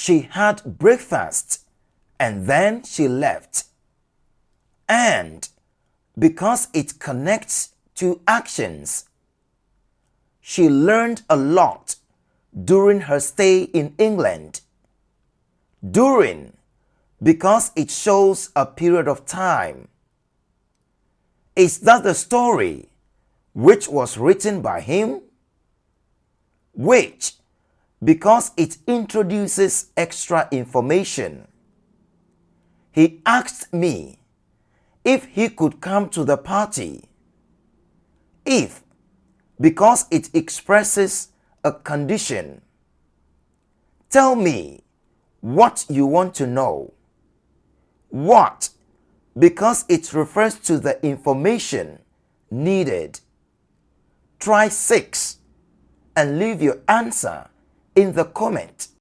She had breakfast and then she left. And because it connects to actions. She learned a lot during her stay in England. During, because it shows a period of time. Is that the story which was written by him? Which, because it introduces extra information. He asked me if he could come to the party. If, because it expresses a condition. Tell me what you want to know. What, because it refers to the information needed. Try 6 and leave your answer in the comment.